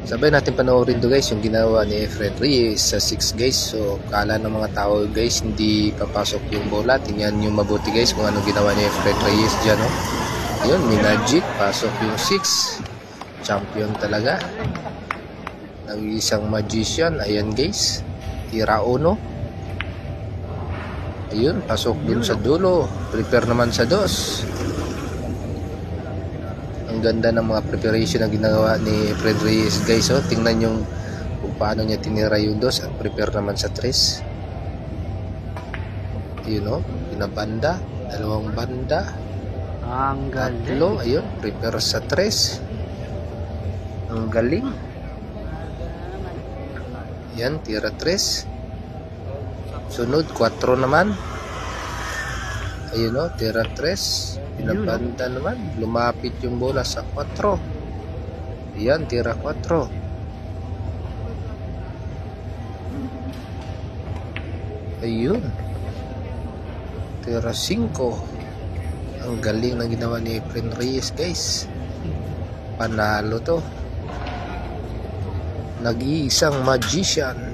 Sabay natin panoorin to guys, yung ginawa ni Fred Reyes sa 6 guys. So kala ng mga tao guys hindi papasok yung bola. Tingnan yung mabuti guys kung anong ginawa ni Fred Reyes dyan, no? Ayun, may magic, pasok yung 6. Champion talaga ng isang magician. Ayan guys, tira 1. Ayun, pasok dun sa dulo. Prepare naman sa 2. Ang ganda ng mga preparation na ginagawa ni Fred Reyes guys. Tingnan yung kung paano niya tinira yung 2 at prepare naman sa 3. Ayun, pinabanda, 2 banda, Ang galing. 3. Ayun, prepare sa 3. Ang galing. Yan, tira 3. Sunod, 4 naman. Ayun, tira 3. Pinabanda naman. Lumapit yung bola sa 4. Ayan, tira 4. Ayun. Tira 5. Ang galing na ginawa ni Fred Reyes guys. Panalo to. Nag-iisang magician.